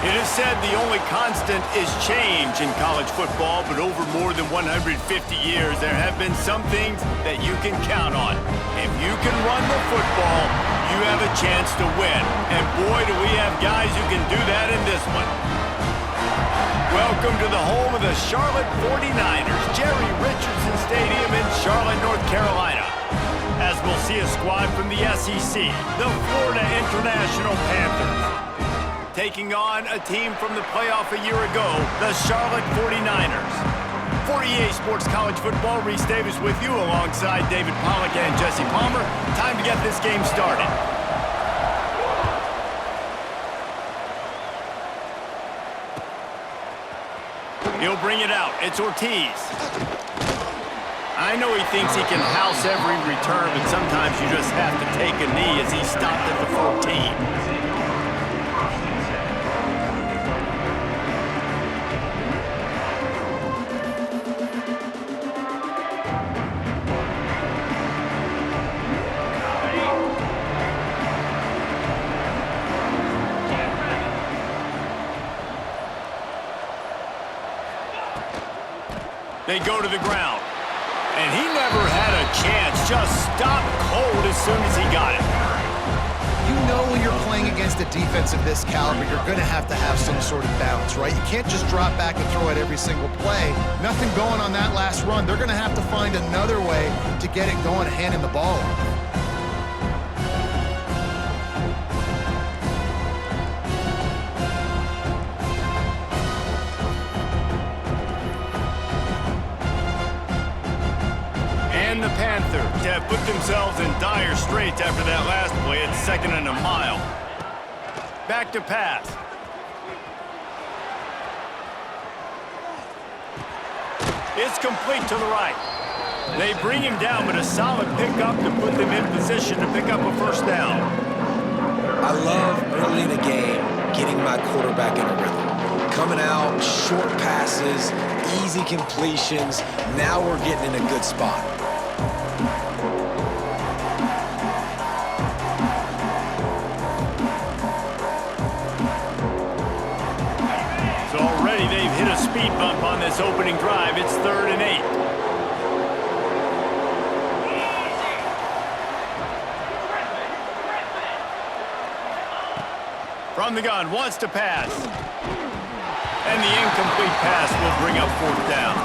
It is said the only constant is change in college football, but over more than 150 years, there have been some things that you can count on. If you can run the football, you have a chance to win. And boy, do we have guys who can do that in this one. Welcome to the home of the Charlotte 49ers, Jerry Richardson Stadium in Charlotte, North Carolina. As we'll see a squad from the SEC, the Florida International Panthers, taking on a team from the playoff a year ago, the Charlotte 49ers. For EA Sports College Football, Reese Davis with you alongside David Pollack and Jesse Palmer. Time to get this game started. He'll bring it out. It's Ortiz. I know he thinks he can house every return, but sometimes you just have to take a knee as he stopped at the 14. They go to the ground. And he never had a chance. Just stopped cold as soon as he got it. You know when you're playing against a defense of this caliber, you're going to have some sort of balance, right? You can't just drop back and throw it every single play. Nothing going on that last run. They're going to have to find another way to get it going, handing the ball off. And the Panthers have put themselves in dire straits after that last play. It's 2nd and a mile. Back to pass. It's complete to the right. They bring him down, but a solid pickup to put them in position to pick up a first down. I love early in the game getting my quarterback in a rhythm. Coming out, short passes, easy completions. Now we're getting in a good spot. So already they've hit a speed bump on this opening drive. It's 3rd and 8. From the gun, wants to pass. And the incomplete pass will bring up 4th down.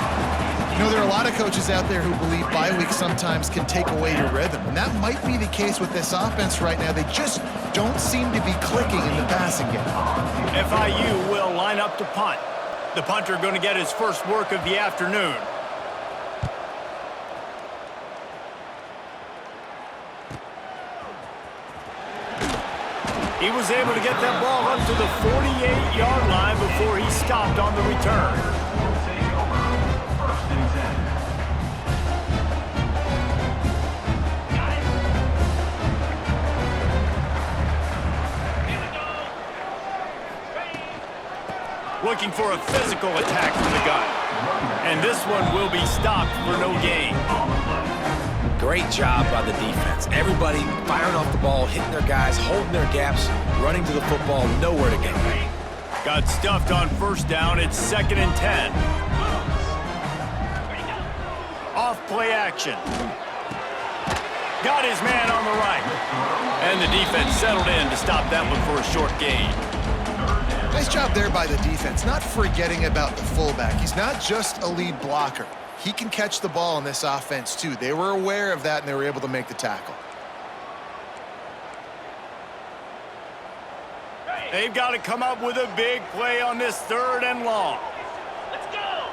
You know, there are a lot of coaches out there who believe bye weeks sometimes can take away your rhythm, and that might be the case with this offense right now. They just don't seem to be clicking in the passing game. FIU will line up to punt. The punter going to get his first work of the afternoon. He was able to get that ball up to the 48-yard line before he stopped on the return. Looking for a physical attack from the gun. And this one will be stopped for no gain. Great job by the defense. Everybody firing off the ball, hitting their guys, holding their gaps, running to the football, nowhere to go. Got stuffed on first down. It's 2nd and 10. Off play action. Got his man on the right. And the defense settled in to stop that one for a short gain. Nice job there by the defense, not forgetting about the fullback. He's not just a lead blocker. He can catch the ball in this offense, too. They were aware of that, and they were able to make the tackle. They've got to come up with a big play on this 3rd and long. Let's go!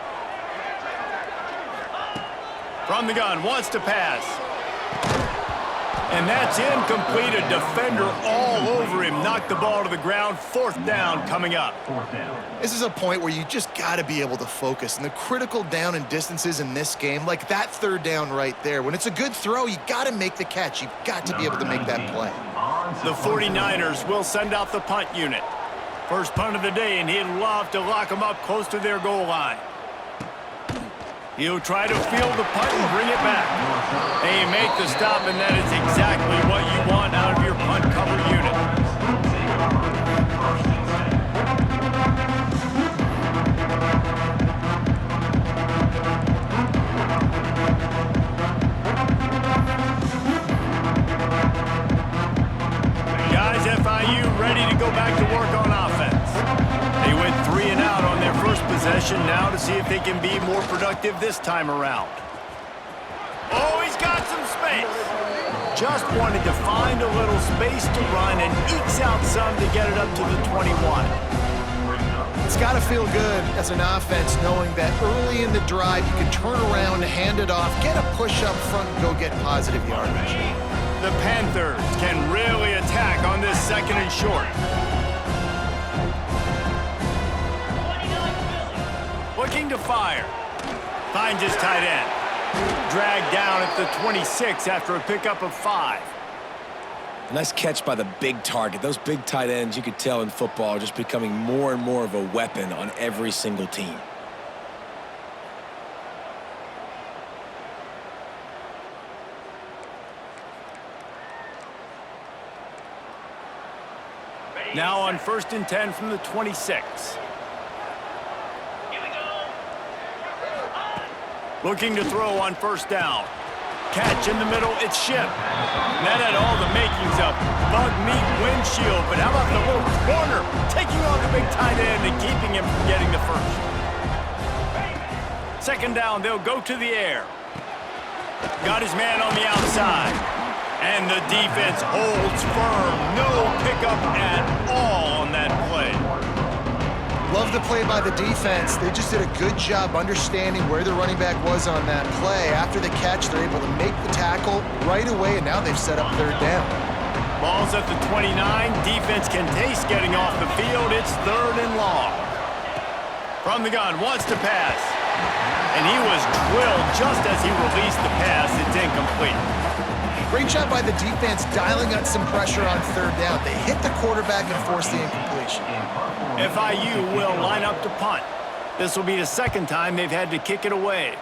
From the gun, wants to pass. And that's incomplete. A defender all over him. Knocked the ball to the ground. 4th down coming up. This is a point where you just got to be able to focus. And the critical down and distances in this game, like that 3rd down right there, when it's a good throw, you got to make the catch. You've got to be able to make that play. The 49ers will send out the punt unit. First punt of the day, and he'd love to lock them up close to their goal line. He'll try to field the punt and bring it back. They make the stop, and that is exactly what you want out of your punt cover unit. back to work on offense. They went 3 and out on their first possession, now to see if they can be more productive this time around. Oh, he's got some space. Just wanted to find a little space to run and ekes out some to get it up to the 21. It's got to feel good as an offense knowing that early in the drive you can turn around, hand it off, get a push up front, and go get positive yardage. The Panthers can really attack on this 2nd and short. Looking to fire. Finds his tight end. Dragged down at the 26 after a pickup of 5. Nice catch by the big target. Those big tight ends, you could tell in football, are just becoming more and more of a weapon on every single team. Now on 1st and 10 from the 26. Looking to throw on 1st down. Catch in the middle, it's Ship. That had all the makings of bug meat windshield, but how about the little corner taking on the big tight end and keeping him from getting the first. 2nd down, they'll go to the air. Got his man on the outside. And the defense holds firm. No pickup at all on that play. Love the play by the defense. They just did a good job understanding where the running back was on that play. After the catch, they're able to make the tackle right away, and now they've set up 3rd down. Ball's at the 29. Defense can taste getting off the field. It's 3rd and long. From the gun, wants to pass. And he was drilled just as he released the pass. It's incomplete. Great job by the defense dialing up some pressure on 3rd down. They hit the quarterback and forced the incompletion. FIU will line up to punt. This will be the 2nd time they've had to kick it away.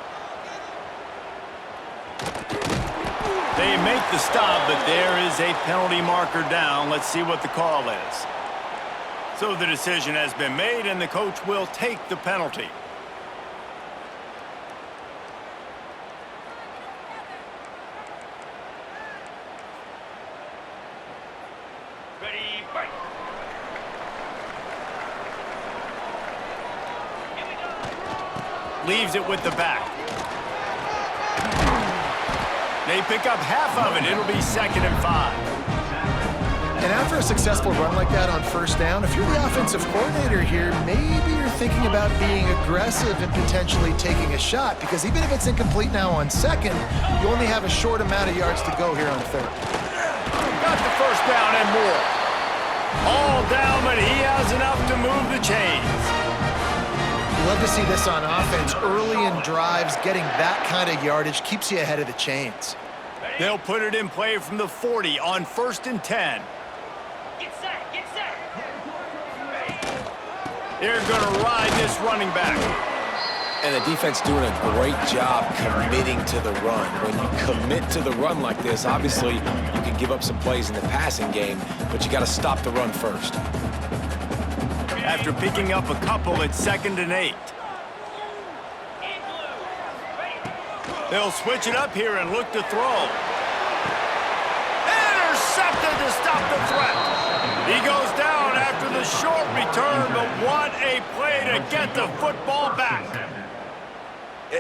They make the stop, but there is a penalty marker down. Let's see what the call is. So the decision has been made, and the coach will take the penalty. Leaves it with the back. They pick up half of it. It'll be 2nd and 5. And after a successful run like that on 1st down, if you're the offensive coordinator here, maybe you're thinking about being aggressive and potentially taking a shot, because even if it's incomplete now on 2nd, you only have a short amount of yards to go here on 3rd. Got the 1st down and more. All down, but he has enough to move the chains. Love to see this on offense. Early in drives, getting that kind of yardage keeps you ahead of the chains. They'll put it in play from the 40 on 1st and 10. Get set, get set. They're going to ride this running back. And the defense doing a great job committing to the run. When you commit to the run like this, obviously you can give up some plays in the passing game, but you got to stop the run first. After picking up a couple, it's 2nd and 8. They'll switch it up here and look to throw. Intercepted to stop the threat. He goes down after the short return, but what a play to get the football back.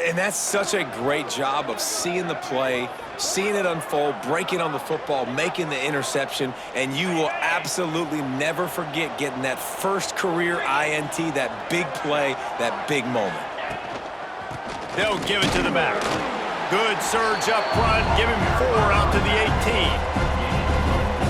And that's such a great job of seeing the play, seeing it unfold, breaking on the football, making the interception, and you will absolutely never forget getting that first career INT, that big play, that big moment. They'll give it to the back. Good surge up front, give him 4 out to the 18.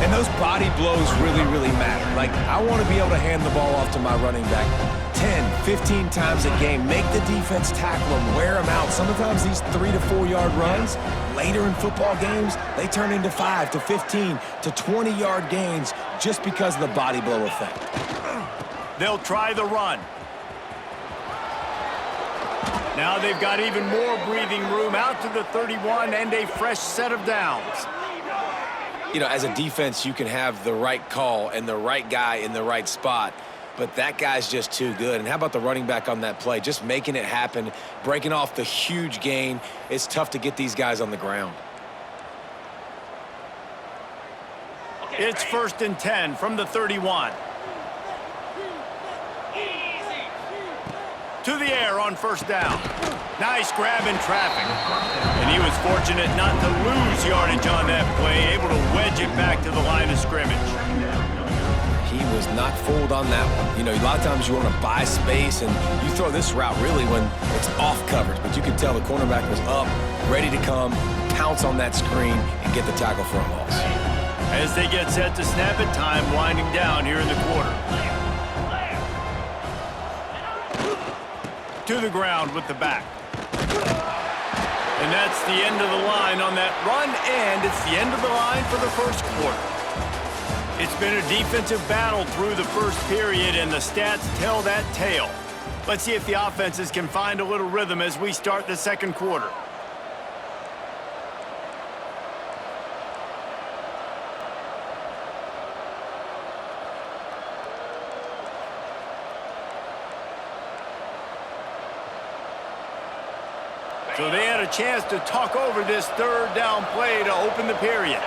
And those body blows really, really matter. Like, I want to be able to hand the ball off to my running back 10, 15 times a game. Make the defense tackle them, wear them out. Sometimes these 3 to 4 yard runs, later in football games, they turn into 5 to 15 to 20 yard gains just because of the body blow effect. They'll try the run. Now they've got even more breathing room out to the 31 and a fresh set of downs. You know, as a defense, you can have the right call and the right guy in the right spot, but that guy's just too good. And how about the running back on that play? Just making it happen, breaking off the huge gain. It's tough to get these guys on the ground. It's 1st and 10 from the 31. To the air on first down. Nice grab in traffic. And he was fortunate not to lose yardage on that play, able to wedge it back to the line of scrimmage. He was not fooled on that one. You know, a lot of times you want to buy space, and you throw this route really when it's off coverage. But you could tell the cornerback was up, ready to come, pounce on that screen, and get the tackle for a loss. As they get set to snap it, time winding down here in the quarter. To the ground with the back. And that's the end of the line on that run, and it's the end of the line for the first quarter. It's been a defensive battle through the first period, and the stats tell that tale. Let's see if the offenses can find a little rhythm as we start the second quarter. So they had a chance to talk over this third down play to open the period.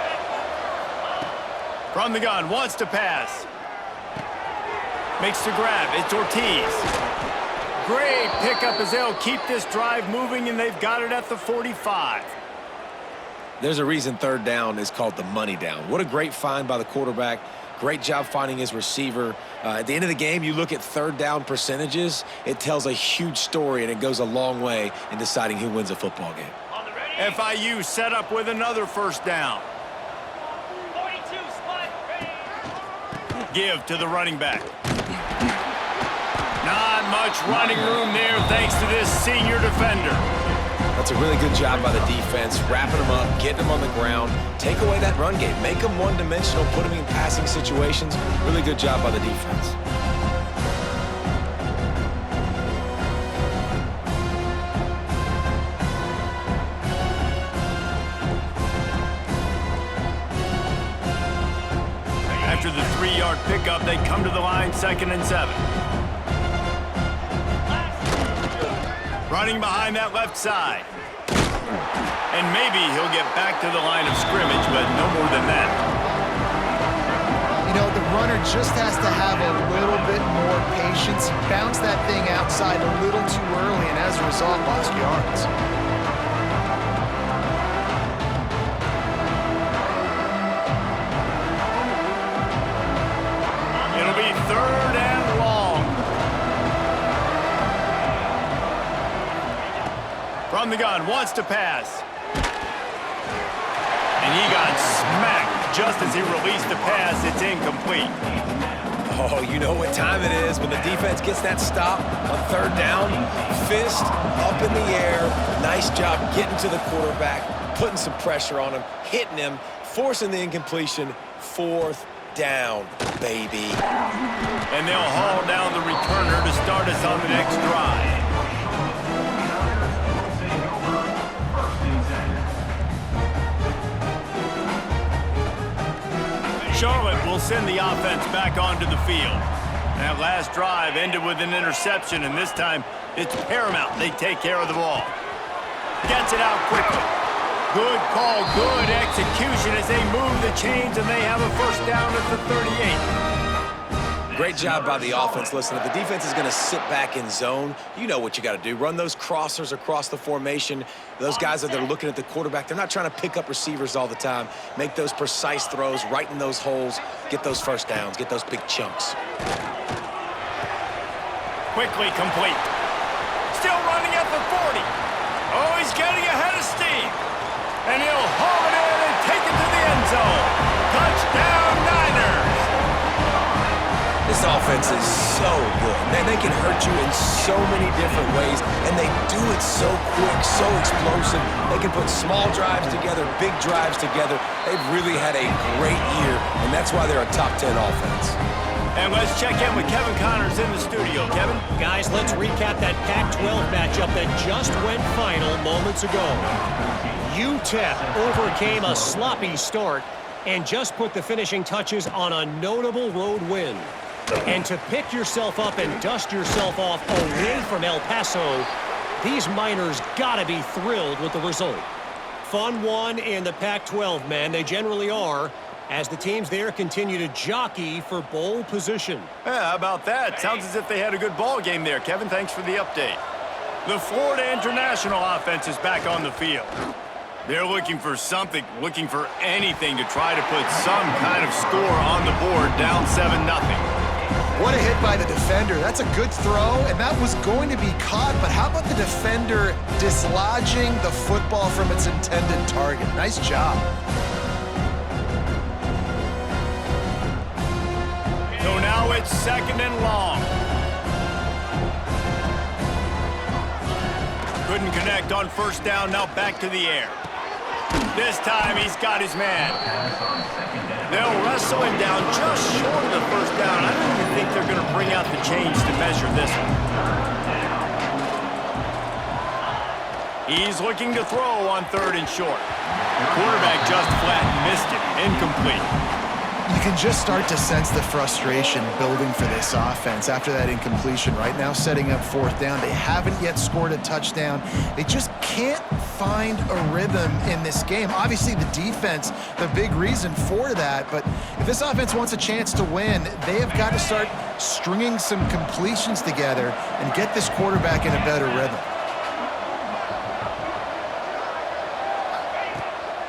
From the gun, wants to pass. Makes the grab, it's Ortiz. Great pickup as they'll keep this drive moving, and they've got it at the 45. There's a reason third down is called the money down. What a great find by the quarterback. Great job finding his receiver. At the end of the game, you look at third down percentages, it tells a huge story, and it goes a long way in deciding who wins a football game. FIU set up with another first down. 42, spot, ready. Give to the running back. Not much running room there thanks to this senior defender. That's a really good job by the defense, wrapping them up, getting them on the ground. Take away that run game. Make them one-dimensional, put them in passing situations. Really good job by the defense. After the 3-yard pickup, they come to the line 2nd and 7. Running behind that left side. And maybe he'll get back to the line of scrimmage, but no more than that. You know, the runner just has to have a little bit more patience. He bounced that thing outside a little too early, and as a result, lost yards. It'll be 3rd and long. From the gun, wants to pass. And he got smacked just as he released the pass. It's incomplete. Oh, you know what time it is when the defense gets that stop on third down. Fist up in the air. Nice job getting to the quarterback, putting some pressure on him, hitting him, forcing the incompletion. 4th down, baby. And they'll haul down the returner to start us on the next drive. Charlotte will send the offense back onto the field. That last drive ended with an interception, and this time it's paramount they take care of the ball. Gets it out quickly. Good call, good execution as they move the chains, and they have a first down at the 38. Great job by the offense. Listen, if the defense is going to sit back in zone, you know what you got to do. Run those crossers across the formation. Those guys that are looking at the quarterback, they're not trying to pick up receivers all the time. Make those precise throws, right in those holes, get those first downs, get those big chunks. Quickly complete. Still running at the 40. Oh, he's getting ahead of steam. And he'll haul it in and take it to the end zone. Touchdown, Niners. This offense is so good. Man, they can hurt you in so many different ways, and they do it so quick, so explosive. They can put small drives together, big drives together. They've really had a great year, and that's why they're a top 10 offense. And let's check in with Kevin Connors in the studio. Kevin? Guys, let's recap that Pac-12 matchup that just went final moments ago. UTEP overcame a sloppy start and just put the finishing touches on a notable road win. And to pick yourself up and dust yourself off away from El Paso, these Miners gotta be thrilled with the result. Fun one in the Pac-12, man. They generally are. as the teams there continue to jockey for bowl position. Yeah, how about that? Sounds as if they had a good ball game there. Kevin, thanks for the update. The Florida International offense is back on the field. They're looking for something, looking for anything to try to put some kind of score on the board, down 7-0. What a hit by the defender. That's a good throw, and that was going to be caught, but how about the defender dislodging the football from its intended target? Nice job. So now it's 2nd and long. Couldn't connect on 1st down, now back to the air. This time he's got his man. They'll wrestle him down just short of the 1st down. I don't even think they're going to bring out the chains to measure this one. He's looking to throw on 3rd and short. The quarterback just flat missed it. Incomplete. You can just start to sense the frustration building for this offense after that incompletion. Right now, setting up 4th down. They haven't yet scored a touchdown. They just can't find a rhythm in this game. Obviously, the defense, the big reason for that. But if this offense wants a chance to win, they have got to start stringing some completions together and get this quarterback in a better rhythm.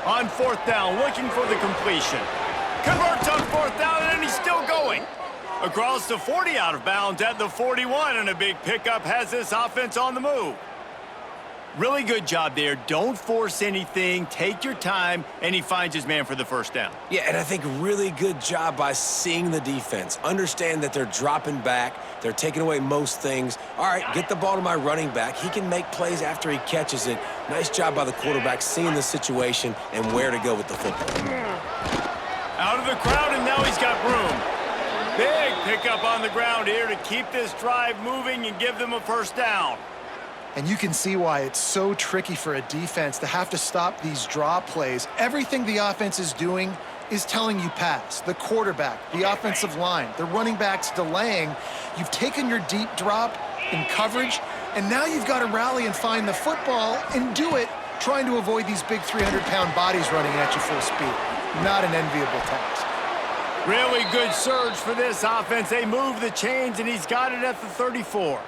On 4th down, looking for the completion. Converts on 4th down, and he's still going. Across the 40, out of bounds at the 41, and a big pickup has this offense on the move. Really good job there. Don't force anything. Take your time, and he finds his man for the 1st down. Yeah, and I think really good job by seeing the defense. Understand that they're dropping back. They're taking away most things. All right, get the ball to my running back. He can make plays after he catches it. Nice job by the quarterback seeing the situation and where to go with the football. Out of the crowd, and now he's got room. Big pickup on the ground here to keep this drive moving and give them a 1st down. And you can see why it's so tricky for a defense to have to stop these draw plays. Everything the offense is doing is telling you pass. The quarterback, the offensive line, the running backs delaying. You've taken your deep drop in coverage, and now you've got to rally and find the football and do it, trying to avoid these big 300-pound bodies running at you full speed. Not an enviable task. Really good surge for this offense. They move the chains, and he's got it at the 34.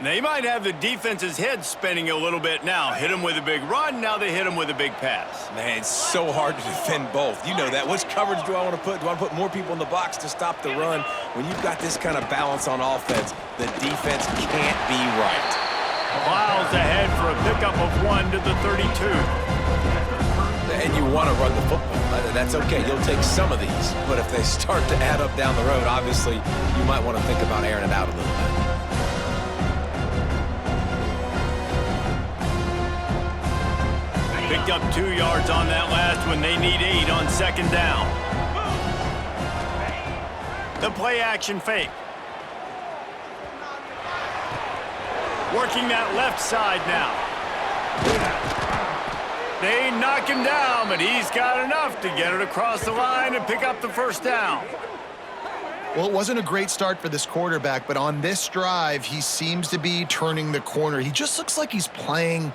They might have the defense's head spinning a little bit now. Hit him with a big run, now they hit him with a big pass. Man, it's so hard to defend both. You know that. Which coverage do I want to put? Do I want to put more people in the box to stop the run? When you've got this kind of balance on offense, the defense can't be right. Miles ahead for a pickup of 1 to the 32. And you want to run the football. That's okay. You'll take some of these. But if they start to add up down the road, obviously, you might want to think about airing it out a little bit. Picked up 2 yards on that last one. They need 8 on 2nd down. The play action fake. Working that left side now. They knock him down, but he's got enough to get it across the line and pick up the 1st down. Well, it wasn't a great start for this quarterback, but on this drive, he seems to be turning the corner. He just looks like he's playing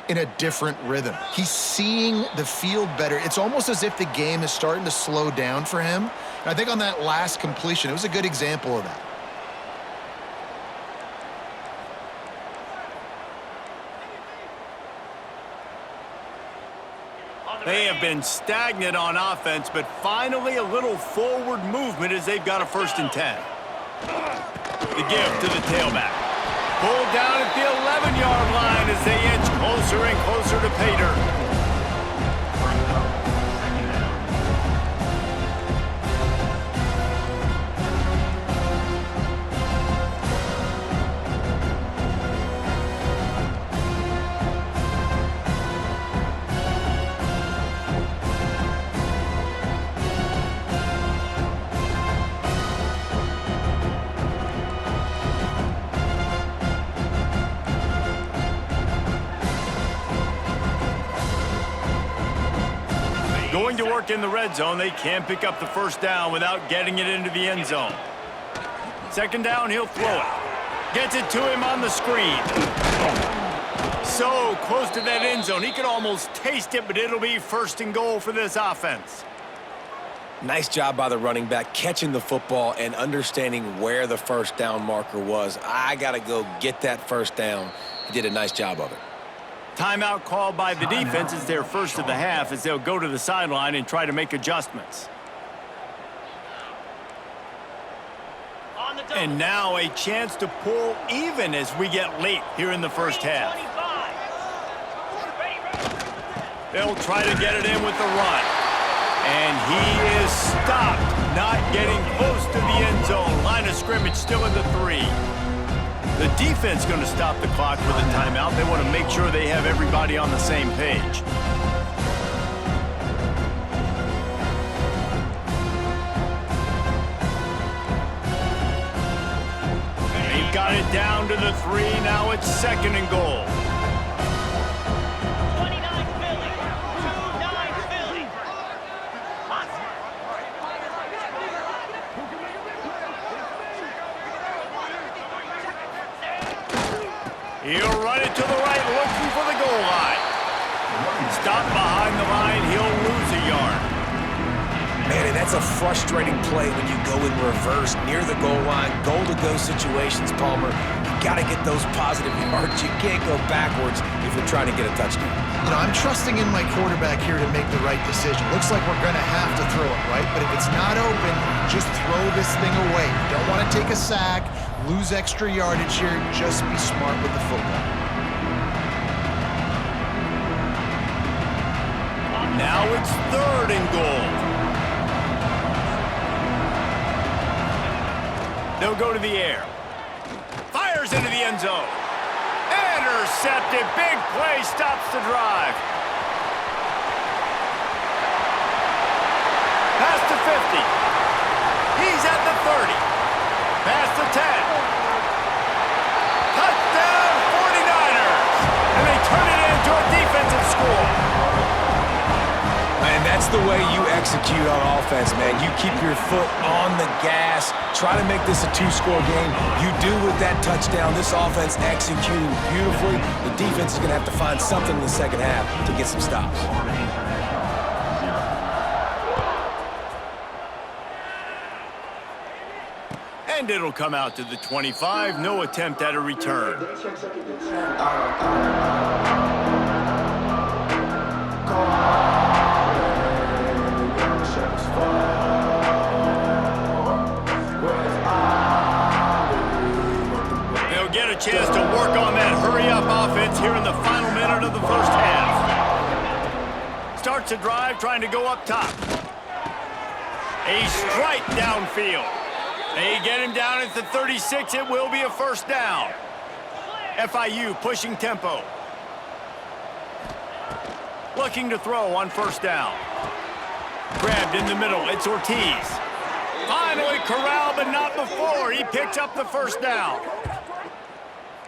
in a different rhythm. He's seeing the field better. It's almost as if the game is starting to slow down for him. And I think on that last completion, it was a good example of that. They have been stagnant on offense, but finally a little forward movement as they've got a 1st and 10. The give to the tailback. Pulled down at the 11-yard line as they inch closer and closer to pay dirt. Going to work in the red zone. They can't pick up the 1st down without getting it into the end zone. 2nd down, he'll throw it. Gets it to him on the screen. So close to that end zone. He could almost taste it, but it'll be 1st and goal for this offense. Nice job by the running back, catching the football and understanding where the first down marker was. I got to go get that first down. He did a nice job of it. Timeout called by the defense is their first of the half as they'll go to the sideline and try to make adjustments. On the double. And now a chance to pull even as we get late here in the first half. 25. Ready. They'll try to get it in with the run. And he is stopped, not getting close to the end zone. Line of scrimmage still at the 3. The defense going to stop the clock with a timeout. They want to make sure they have everybody on the same page. They've got it down to the 3. Now it's 2nd and goal. 29 Philly. 29 Philly. He'll run it to the right, looking for the goal line. Stop behind the line, he'll lose a yard. Man, and that's a frustrating play when you go in reverse near the goal line. Goal-to-go situations, Palmer. You got to get those positive yards. You can't go backwards if you're trying to get a touchdown. You know, I'm trusting in my quarterback here to make the right decision. Looks like we're going to have to throw it, right? But if it's not open, just throw this thing away. You don't want to take a sack, lose extra yardage here. Just be smart with the football. Now it's 3rd and goal. They'll go to the air. Fires into the end zone. Intercepted. Big play stops the drive. Past the 50. He's at the 30. Past the 10. Touchdown 49ers. And they turn it into a defensive score. And that's the way you execute on offense, man. You keep your foot on the gas. Try to make this a 2-score game. You do with that touchdown. This offense executing beautifully. The defense is going to have to find something in the second half to get some stops. And it'll come out to the 25. No attempt at a return. They'll get a chance to work on that hurry-up offense here in the final minute of the first half. Starts a drive trying to go up top. A strike downfield. They get him down at the 36. It will be a first down. FIU pushing tempo. Looking to throw on first down. Grabbed in the middle. It's Ortiz. Finally corralled, but not before. He picks up the first down.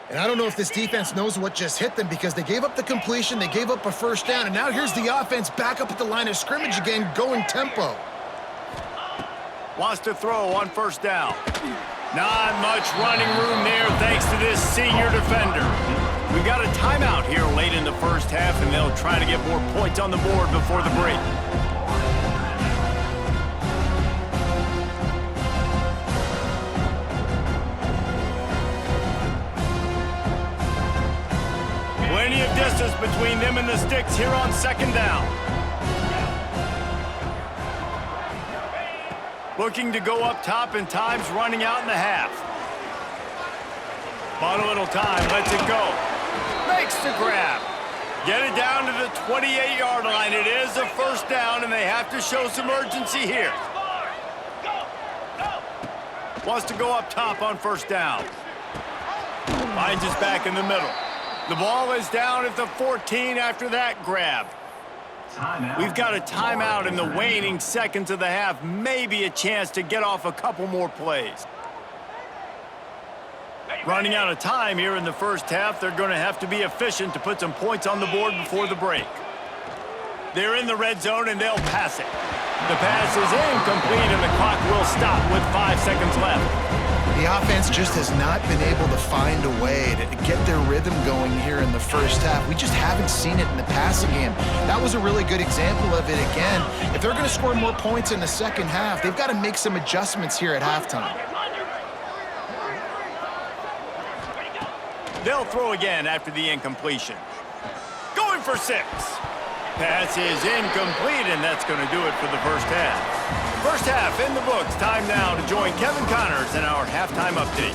And I don't know if this defense knows what just hit them because they gave up the completion, they gave up a first down, and now here's the offense back up at the line of scrimmage again, going tempo. Wants to throw on first down. Not much running room there thanks to this senior defender. We've got a timeout here late in the first half, and they'll try to get more points on the board before the break. Plenty of distance between them and the sticks here on second down. Looking to go up top, and time's running out in the half. Bought a little time, lets it go. Makes the grab. Get it down to the 28-yard line. It is a first down, and they have to show some urgency here. Wants to go up top on first down. Finds his back in the middle. The ball is down at the 14 after that grab. We've got a timeout in the waning seconds of the half. Maybe a chance to get off a couple more plays. Running out of time here in the first half. They're going to have to be efficient to put some points on the board before the break. They're in the red zone, and they'll pass it. The pass is incomplete, and the clock will stop with 5 seconds left. The offense just has not been able to find a way to get their rhythm going here in the first half. We just haven't seen it in the passing game. That was a really good example of it again. If they're going to score more points in the second half, they've got to make some adjustments here at halftime. They'll throw again after the incompletion. Going for 6. Pass is incomplete, and that's going to do it for the first half. First half in the books. Time now to join Kevin Connors in our halftime update.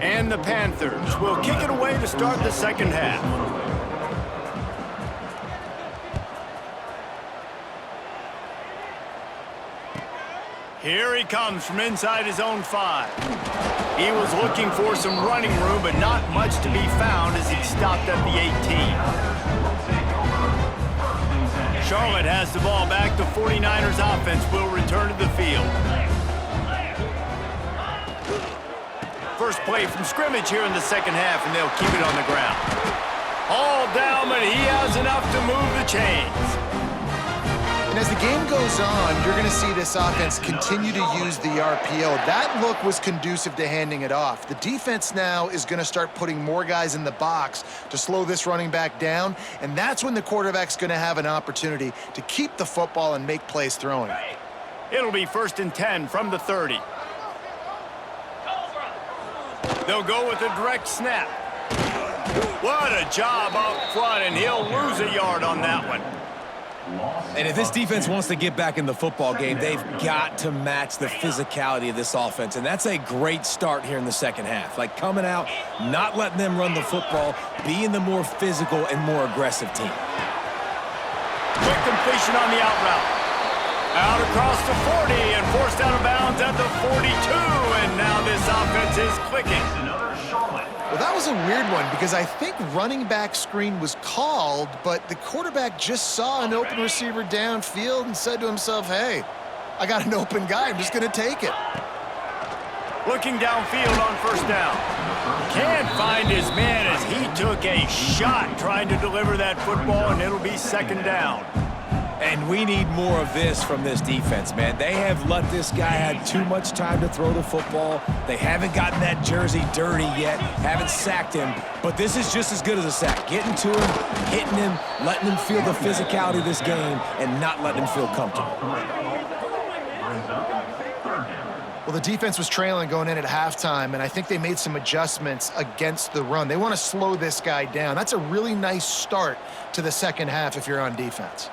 And the Panthers will kick it away to start the second half. Here he comes from inside his own 5. He was looking for some running room, but not much to be found as he stopped at the 18. Charlotte has the ball back. The 49ers offense will return to the field. First play from scrimmage here in the second half, and they'll keep it on the ground. All down, but he has enough to move the chains. And as the game goes on, you're going to see this offense continue to use the RPO. That look was conducive to handing it off. The defense now is going to start putting more guys in the box to slow this running back down, and that's when the quarterback's going to have an opportunity to keep the football and make plays throwing. It'll be 1st and 10 from the 30. They'll go with a direct snap. What a job up front, and he'll lose a yard on that one. And if this defense wants to get back in the football game, they've got to match the physicality of this offense. And that's a great start here in the second half. Like coming out, not letting them run the football, being the more physical and more aggressive team. Quick completion on the out route. Out across the 40 and forced out of bounds at the 42. And now this offense is clicking. Well, that was a weird one because I think running back screen was called, but the quarterback just saw an open receiver downfield and said to himself, hey, I got an open guy. I'm just going to take it. Looking downfield on first down. Can't find his man as he took a shot trying to deliver that football, and it'll be second down. And we need more of this from this defense, man. They have let this guy have too much time to throw the football. They haven't gotten that jersey dirty yet, haven't sacked him. But this is just as good as a sack. Getting to him, hitting him, letting him feel the physicality of this game, and not letting him feel comfortable. Well, the defense was trailing going in at halftime, and I think they made some adjustments against the run. They want to slow this guy down. That's a really nice start to the second half if you're on defense.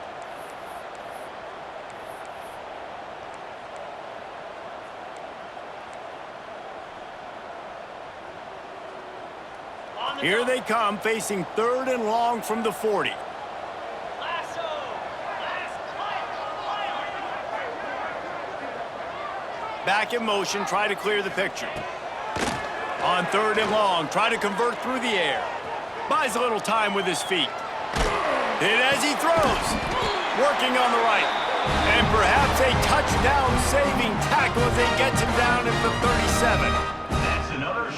Here they come, facing 3rd and long from the 40. Back in motion, try to clear the picture. On 3rd and long, try to convert through the air. Buys a little time with his feet. Hit as he throws. Working on the right. And perhaps a touchdown-saving tackle as they get him down at the 37.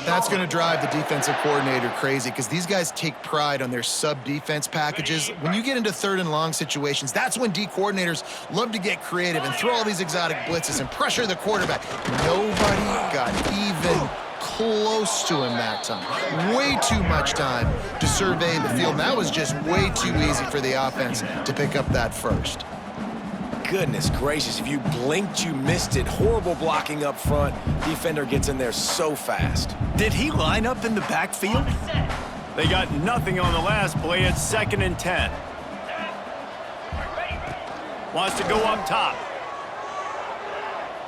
That's going to drive the defensive coordinator crazy because these guys take pride on their sub-defense packages. When you get into 3rd and long situations, that's when D coordinators love to get creative and throw all these exotic blitzes and pressure the quarterback. Nobody got even close to him that time. Way too much time to survey the field. And that was just way too easy for the offense to pick up that first. Goodness gracious, if you blinked, you missed it. Horrible blocking up front. Defender gets in there so fast. Did he line up in the backfield? They got nothing on the last play. It's 2nd and 10. Wants to go up top.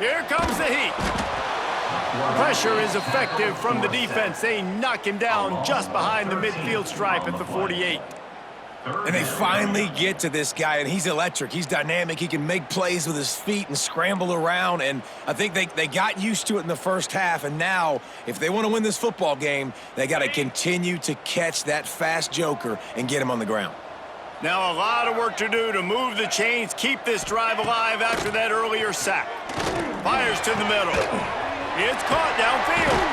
Here comes the heat. Pressure is effective from the defense. They knock him down just behind the midfield stripe at the 48. And they finally get to this guy, and he's electric. He's dynamic. He can make plays with his feet and scramble around, and I think they got used to it in the first half, and now, if they want to win this football game, they got to continue to catch that fast joker and get him on the ground. Now a lot of work to do to move the chains, keep this drive alive after that earlier sack. Fires to the middle. It's caught downfield.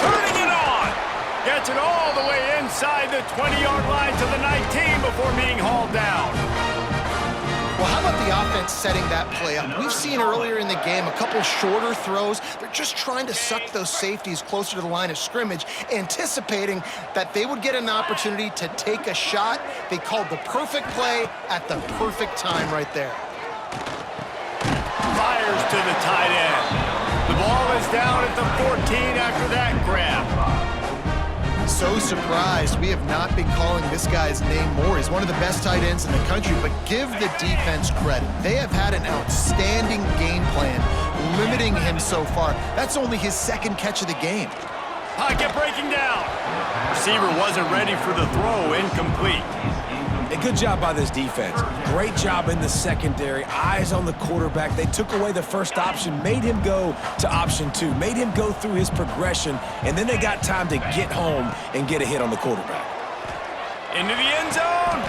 Turning it on. Gets it all the way inside the 20-yard line to the 19 before being hauled down. Well, how about the offense setting that play up? We've seen earlier in the game a couple shorter throws. They're just trying to suck those safeties closer to the line of scrimmage, anticipating that they would get an opportunity to take a shot. They called the perfect play at the perfect time right there. Fires to the tight end. The ball is down at the 14 after that grab. So surprised we have not been calling this guy's name more. He's one of the best tight ends in the country, but give the defense credit. They have had an outstanding game plan, limiting him so far. That's only his second catch of the game. Pocket breaking down. Receiver wasn't ready for the throw, incomplete. A good job by this defense. Great job in the secondary. Eyes on the quarterback. They took away the first option, made him go to option 2, made him go through his progression, and then they got time to get home and get a hit on the quarterback. Into the end zone.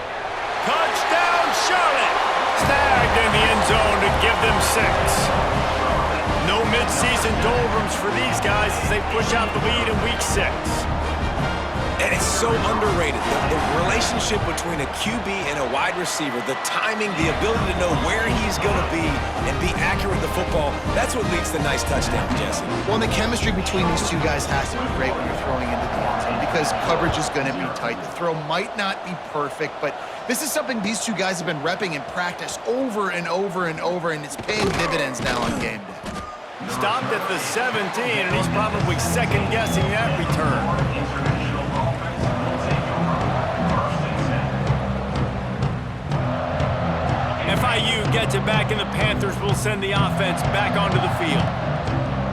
Touchdown, Charlotte. Snagged in the end zone to give them 6. No midseason doldrums for these guys as they push out the lead in week 6. And it's so underrated. The relationship between a QB and a wide receiver, the timing, the ability to know where he's going to be and be accurate with the football, that's what leads to nice touchdowns, Jesse. Well, and the chemistry between these two guys has to be great when you're throwing into the end zone because coverage is going to be tight. The throw might not be perfect, but this is something these two guys have been repping in practice over and over and over, and it's paying dividends now on game day. Stopped at the 17, and he's probably second-guessing that return. FIU gets it back, and the Panthers will send the offense back onto the field.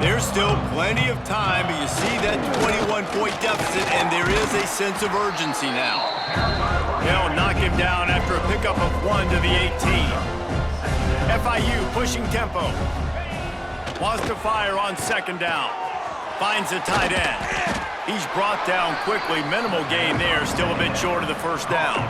There's still plenty of time, but you see that 21-point deficit, and there is a sense of urgency now. They'll knock him down after a pickup of 1 to the 18. FIU pushing tempo. Wants to fire on second down. Finds the tight end. He's brought down quickly. Minimal gain there, still a bit short of the first down.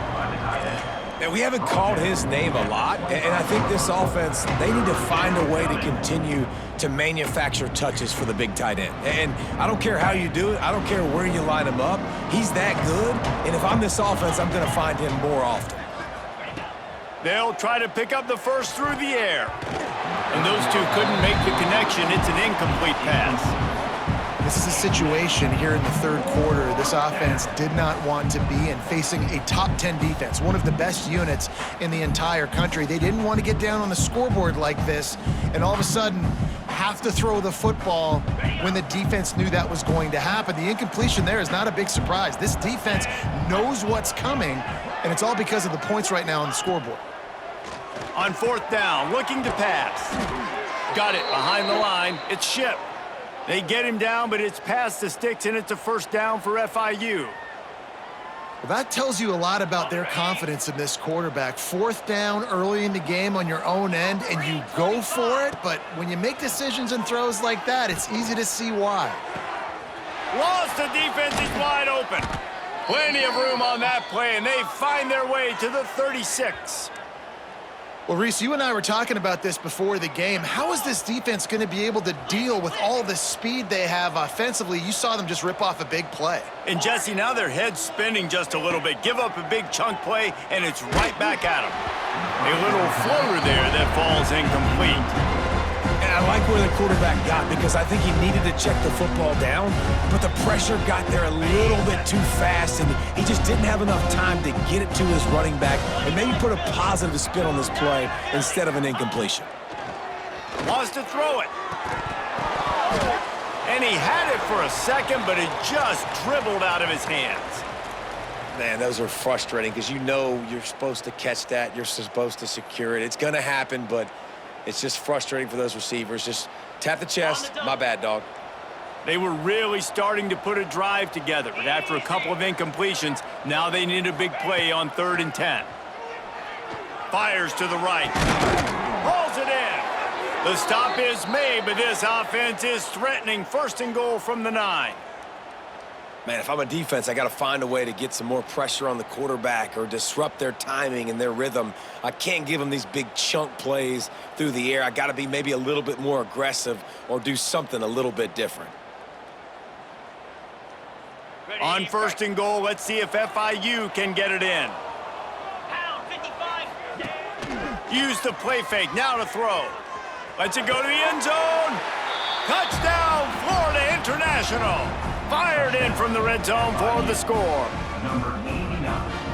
And we haven't called his name a lot, and I think this offense, they need to find a way to continue to manufacture touches for the big tight end. And I don't care how you do it. I don't care where you line him up. He's that good, and if I'm this offense, I'm going to find him more often. They'll try to pick up the first through the air. And those two couldn't make the connection. It's an incomplete pass. This is a situation here in the third quarter this offense did not want to be in, facing a top 10 defense, one of the best units in the entire country. They didn't want to get down on the scoreboard like this and all of a sudden have to throw the football when the defense knew that was going to happen. The incompletion there is not a big surprise. This defense knows what's coming, and it's all because of the points right now on the scoreboard. On fourth down, looking to pass. Got it behind the line. It's Ship. They get him down, but it's past the sticks, and it's a first down for FIU. Well, that tells you a lot about their confidence in this quarterback. Fourth down early in the game on your own end, and you go for it, but when you make decisions and throws like that, it's easy to see why. Lost, the defense is wide open. Plenty of room on that play, and they find their way to the 36. Well, Reese, you and I were talking about this before the game. How is this defense going to be able to deal with all the speed they have offensively? You saw them just rip off a big play. And, Jesse, now their head's spinning just a little bit. Give up a big chunk play, and it's right back at them. A little floater there that falls incomplete. And I like where the quarterback got because I think he needed to check the football down, but the pressure got there a little bit too fast, and he just didn't have enough time to get it to his running back and maybe put a positive spin on this play instead of an incompletion. Wants to throw it. And he had it for a second, but it just dribbled out of his hands. Man, those are frustrating because you know you're supposed to catch that. You're supposed to secure it. It's going to happen, but it's just frustrating for those receivers. Just tap the chest. My bad, dog. They were really starting to put a drive together, but after a couple of incompletions, now they need a big play on 3rd and 10. Fires to the right. Hauls it in. The stop is made, but this offense is threatening 1st and goal from the 9. Man, if I'm a defense, I got to find a way to get some more pressure on the quarterback or disrupt their timing and their rhythm. I can't give them these big chunk plays through the air. I got to be maybe a little bit more aggressive or do something a little bit different. On 1st and goal, let's see if FIU can get it in. Pound 55. Use the play fake, now to throw. Lets it go to the end zone. Touchdown, Florida International. Fired in from the red zone for the score.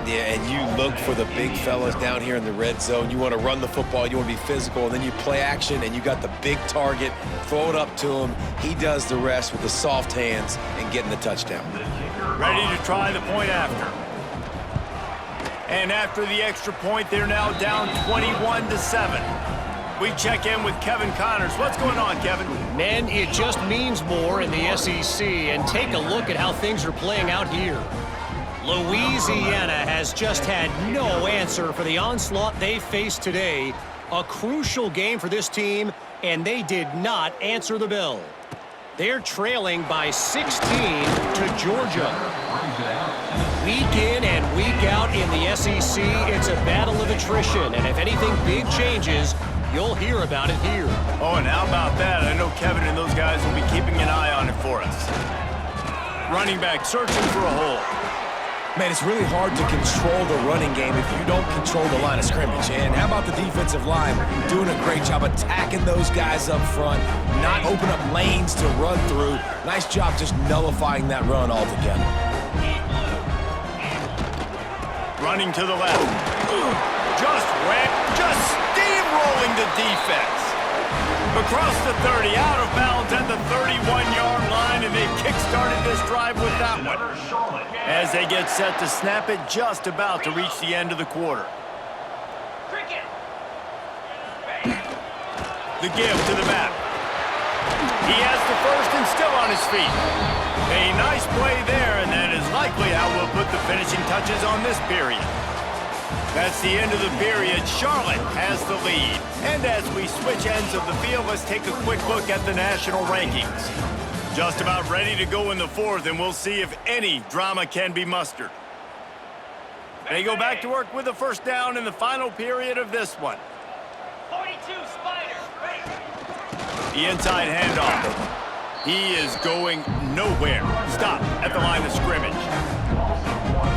Yeah, and you look for the big fellas down here in the red zone. You want to run the football, you want to be physical, and then you play action, and you got the big target. Throw it up to him. He does the rest with the soft hands and getting the touchdown. Ready to try the point after. And after the extra point, they're now down 21-7. We check in with Kevin Connors. What's going on, Kevin? Man, it just means more in the SEC, and take a look at how things are playing out here. Louisiana has just had no answer for the onslaught they faced today. A crucial game for this team, and they did not answer the bell. They're trailing by 16 to Georgia. Week in and week out in the SEC, it's a battle of attrition, and if anything big changes, you'll hear about it here. Oh, and how about that? I know Kevin and those guys will be keeping an eye on it for us. Running back searching for a hole. Man, it's really hard to control the running game if you don't control the line of scrimmage. And how about the defensive line doing a great job attacking those guys up front, not open up lanes to run through. Nice job just nullifying that run altogether. Running to the left. Just steamrolling the defense. Across the 30, out of bounds at the 31-yard line, and they've kick-started this drive with that one. As they get set to snap it, just about to reach the end of the quarter. The give to the back. He has the first and still on his feet. A nice play there, and that is likely how we'll put the finishing touches on this period. That's the end of the period. Charlotte has the lead. And as we switch ends of the field, let's take a quick look at the national rankings. Just about ready to go in the fourth, and we'll see if any drama can be mustered. They go back to work with a first down in the final period of this one. 42 Spiders, ready. The inside handoff. He is going nowhere. Stop at the line of scrimmage.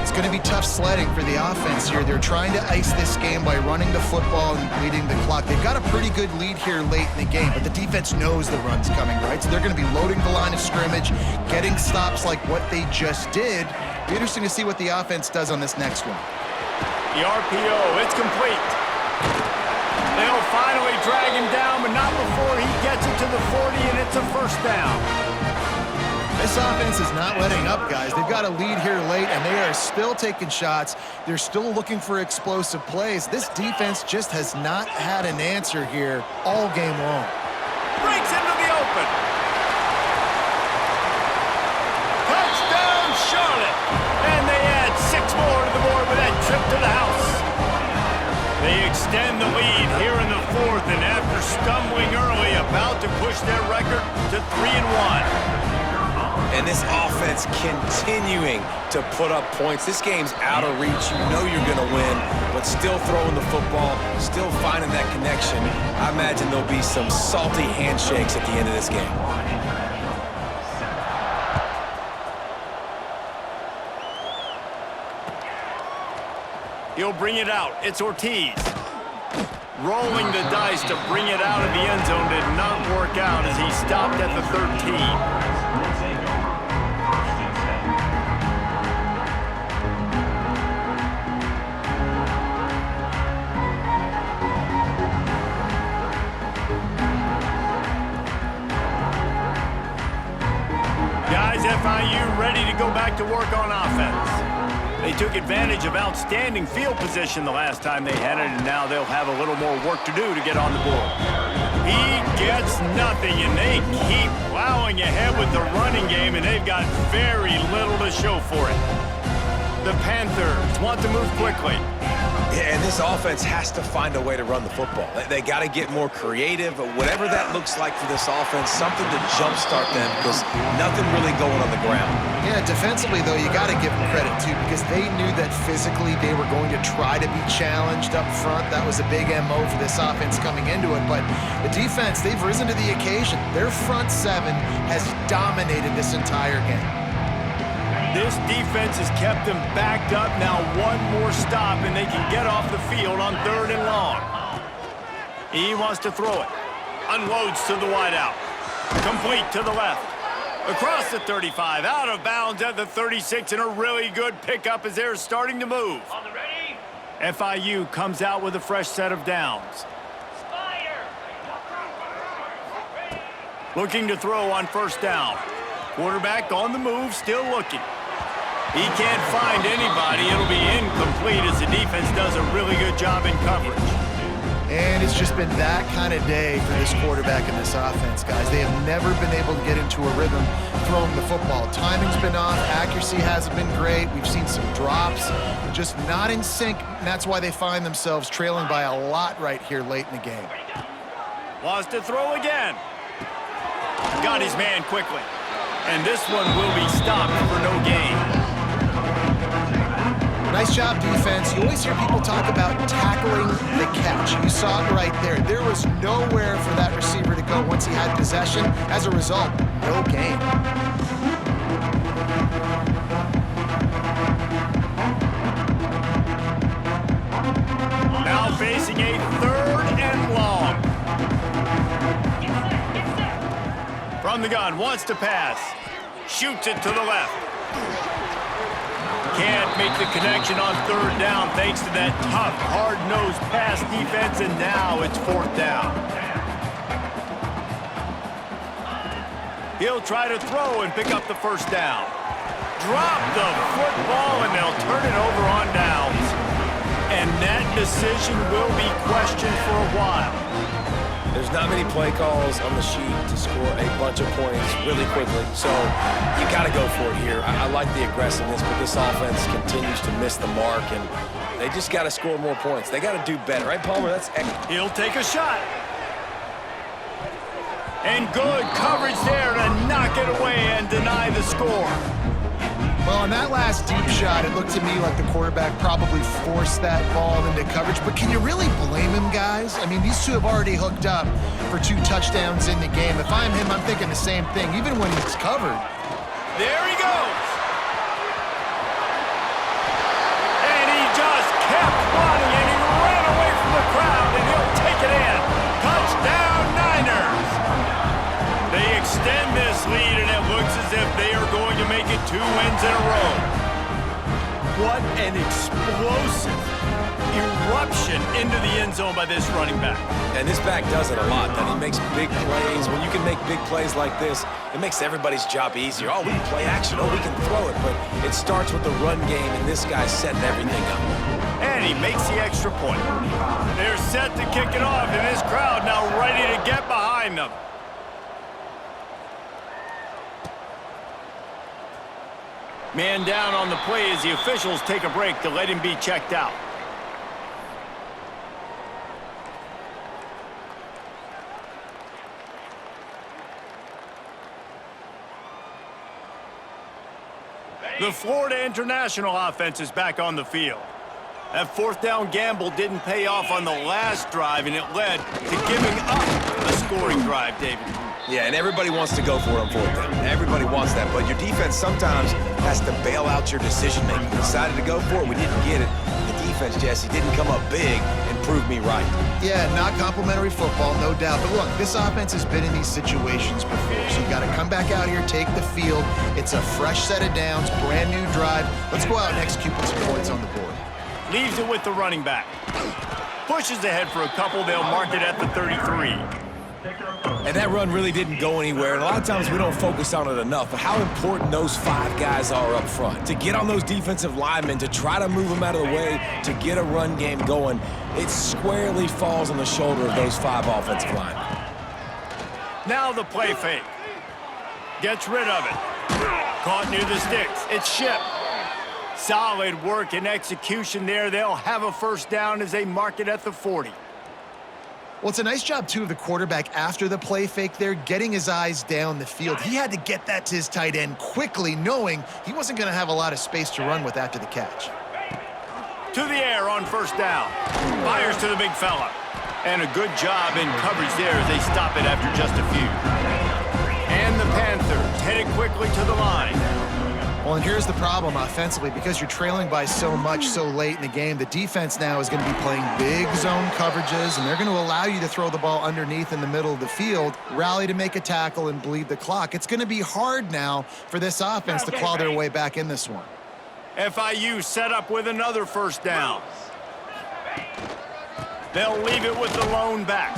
It's going to be tough sledding for the offense here. They're trying to ice this game by running the football and bleeding the clock. They've got a pretty good lead here late in the game, but the defense knows the run's coming, right? So they're going to be loading the line of scrimmage, getting stops like what they just did. Be interesting to see what the offense does on this next one. The RPO, it's complete. They'll finally drag him down, but not before he gets it to the 40, and it's a first down. This offense is not letting up, guys. They've got a lead here late, and they are still taking shots. They're still looking for explosive plays. This defense just has not had an answer here all game long. Breaks into the open. Touchdown, Charlotte. And they add 6 more to the board with that trip to the house. They extend the lead here in the fourth, and after stumbling early, about to push their record to 3-1. And this offense continuing to put up points. This game's out of reach. You know you're going to win, but still throwing the football, still finding that connection. I imagine there'll be some salty handshakes at the end of this game. He'll bring it out. It's Ortiz. Rolling the dice to bring it out of the end zone did not work out as he stopped at the 13. Guys, FIU ready to go back to work on offense. They took advantage of outstanding field position the last time they had it, and now they'll have a little more work to do to get on the board. He gets nothing, and they keep plowing ahead with the running game, and they've got very little to show for it. The Panthers want to move quickly. Yeah, and this offense has to find a way to run the football. They got to get more creative, whatever that looks like for this offense, something to jumpstart them because nothing really going on the ground. Yeah, defensively, though, you got to give them credit, too, because they knew that physically they were going to try to be challenged up front. That was a big MO for this offense coming into it. But the defense, they've risen to the occasion. Their front seven has dominated this entire game. This defense has kept them backed up. Now one more stop, and they can get off the field on 3rd and long. He wants to throw it. Unloads to the wideout. Complete to the left. Across the 35, out of bounds at the 36, and a really good pickup as they're starting to move. On the ready. FIU comes out with a fresh set of downs. Spider. Looking to throw on first down. Quarterback on the move, still looking. He can't find anybody. It'll be incomplete as the defense does a really good job in coverage. And it's just been that kind of day for this quarterback and this offense, guys. They have never been able to get into a rhythm throwing the football. Timing's been off. Accuracy hasn't been great. We've seen some drops. Just not in sync, and that's why they find themselves trailing by a lot right here late in the game. Wants to throw again. Got his man quickly. And this one will be stopped for no gain. Nice job, defense. You always hear people talk about tackling the catch. You saw it right there. There was nowhere for that receiver to go once he had possession. As a result, no gain. Now facing a 3rd and long. From the gun, wants to pass. Shoots it to the left. Can't make the connection on 3rd down thanks to that tough, hard-nosed pass defense, and now it's 4th down. He'll try to throw and pick up the first down. Drop the football, and they'll turn it over on downs. And that decision will be questioned for a while. There's not many play calls on the sheet to score a bunch of points really quickly, so you got to go for it here. I like the aggressiveness, but this offense continues to miss the mark, and they just got to score more points. They got to do better, right, Palmer? He'll take a shot. And good coverage there to knock it away and deny the score. Well, on that last deep shot, it looked to me like the quarterback probably forced that ball into coverage. But can you really blame him, guys? I mean, these two have already hooked up for 2 touchdowns in the game. If I'm him, I'm thinking the same thing, even when he's covered. There he goes. And he just kept running, and he ran away from the crowd, and he'll take it in. Touchdown, Niners. They extend this lead, and it looks as if they are going to make it 2 wins in a row. What an explosive eruption into the end zone by this running back. And this back does it a lot. Then he makes big plays. When you can make big plays like this, it makes everybody's job easier. Oh, we can play action. Oh, we can throw it. But it starts with the run game, and this guy's setting everything up. And he makes the extra point. They're set to kick it off, and this crowd now ready to get behind them. Man down on the play as the officials take a break to let him be checked out. The Florida International offense is back on the field. That 4th down gamble didn't pay off on the last drive, and it led to giving up a scoring drive, David. Yeah, and everybody wants to go for it on 4th down. Everybody wants that, but your defense sometimes has to bail out your decision-making. We decided to go for it. We didn't get it. The defense, Jesse, didn't come up big and prove me right. Yeah, not complimentary football, no doubt. But look, this offense has been in these situations before, so you got to come back out here, take the field. It's a fresh set of downs, brand new drive. Let's go out and execute with some points on the board. Leaves it with the running back. Pushes ahead for a couple. They'll mark it at the 33. And that run really didn't go anywhere, and a lot of times we don't focus on it enough, but how important those 5 guys are up front. To get on those defensive linemen, to try to move them out of the way, to get a run game going, it squarely falls on the shoulder of those 5 offensive linemen. Now the play fake. Gets rid of it. Caught near the sticks. It's shipped. Solid work and execution there. They'll have a first down as they mark it at the 40. Well, it's a nice job, too, of the quarterback after the play fake there, getting his eyes down the field. He had to get that to his tight end quickly, knowing he wasn't going to have a lot of space to run with after the catch. To the air on first down. Fires to the big fella. And a good job in coverage there as they stop it after just a few. And the Panthers headed quickly to the line. Well, and here's the problem offensively. Because you're trailing by so much so late in the game, the defense now is going to be playing big zone coverages, and they're going to allow you to throw the ball underneath in the middle of the field, rally to make a tackle, and bleed the clock. It's going to be hard now for this offense to claw their way back in this one. FIU set up with another first down. They'll leave it with the lone back.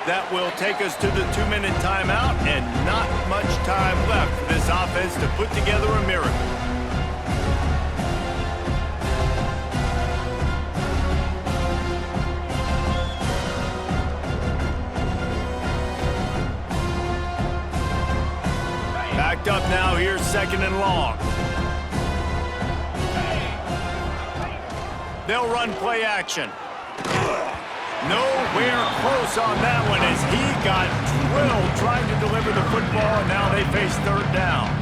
That will take us to the 2-minute timeout, and not much time left for this offense to put together a miracle. Backed up now, here's 2nd and long. They'll run play action. Nowhere close on that one as he got drilled trying to deliver the football, and now they face 3rd down.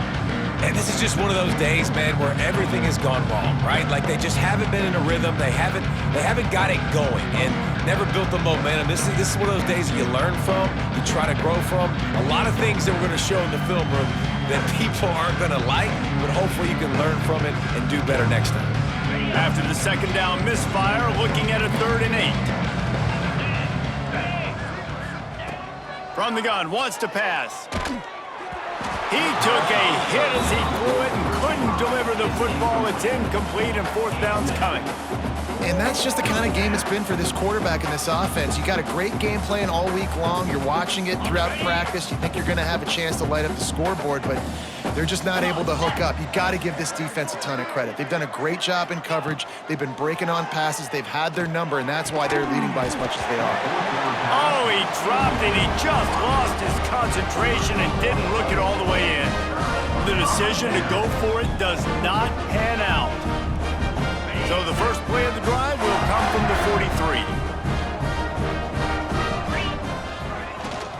And this is just one of those days, man, where everything has gone wrong, right? Like they just haven't been in a rhythm. They haven't got it going and never built the momentum. This is one of those days you learn from, you try to grow from. A lot of things that we're going to show in the film room that people aren't going to like, but hopefully you can learn from it and do better next time. After the 2nd down misfire, looking at a 3rd and 8. From the gun, wants to pass. He took a hit as he threw it and couldn't deliver the football. It's incomplete, and 4th down's coming. And that's just the kind of game it's been for this quarterback in this offense. You got a great game plan all week long. You're watching it throughout practice. You think you're going to have a chance to light up the scoreboard, but they're just not able to hook up. You got to give this defense a ton of credit. They've done a great job in coverage. They've been breaking on passes. They've had their number, and that's why they're leading by as much as they are. Oh, he dropped it. He just lost his concentration and didn't look it all the way in. The decision to go for it does not pan out. So the first play of the drive will come from the 43.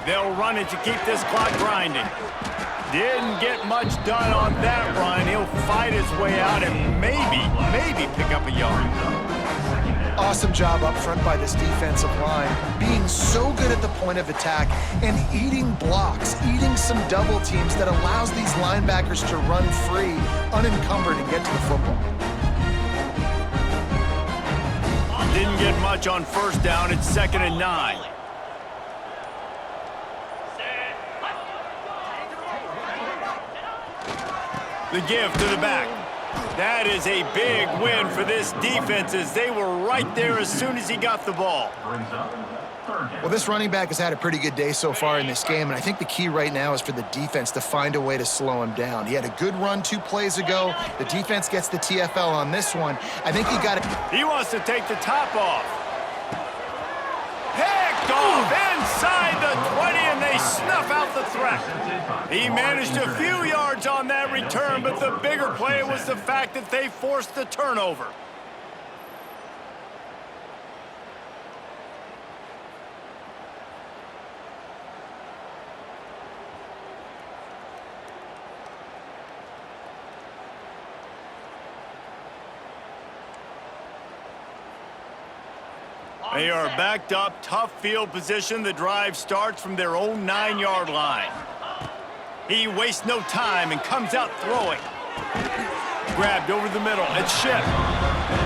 They'll run it to keep this clock grinding. Didn't get much done on that run. He'll fight his way out and maybe pick up a yard. Awesome job up front by this defensive line, being so good at the point of attack and eating blocks, eating some double teams that allows these linebackers to run free, unencumbered, and get to the football. Didn't get much on 1st down. It's 2nd and 9. The give to the back. That is a big win for this defense as they were right there as soon as he got the ball. Well, this running back has had a pretty good day so far in this game, and I think the key right now is for the defense to find a way to slow him down. He had a good run 2 plays ago. The defense gets the TFL on this one. I think you got to... He wants to take the top off. Picked off inside the 20, and they snuff out the threat. He managed a few yards on that return, but the bigger play was the fact that they forced the turnover. They are backed up, tough field position. The drive starts from their own 9-yard line. He wastes no time and comes out throwing. Grabbed over the middle. It's Ship.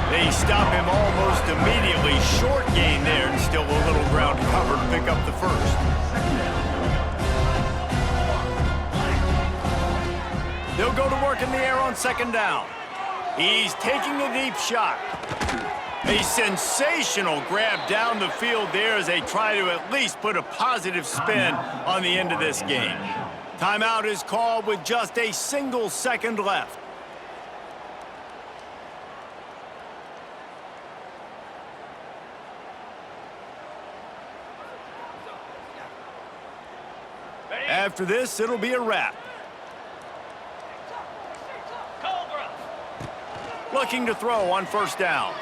They stop him almost immediately. Short gain there and still a little ground to cover to pick up the first. They'll go to work in the air on 2nd down. He's taking a deep shot. A sensational grab down the field there as they try to at least put a positive spin on the end of this game. Timeout is called with just a single second left. After this, it'll be a wrap. Looking to throw on 1st down.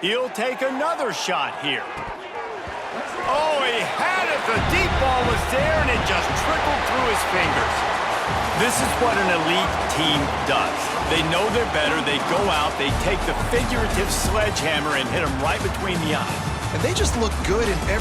He'll take another shot here. Oh, he had it. The deep ball was there, and it just trickled through his fingers. This is what an elite team does. They know they're better. They go out. They take the figurative sledgehammer and hit him right between the eyes. And they just look good in every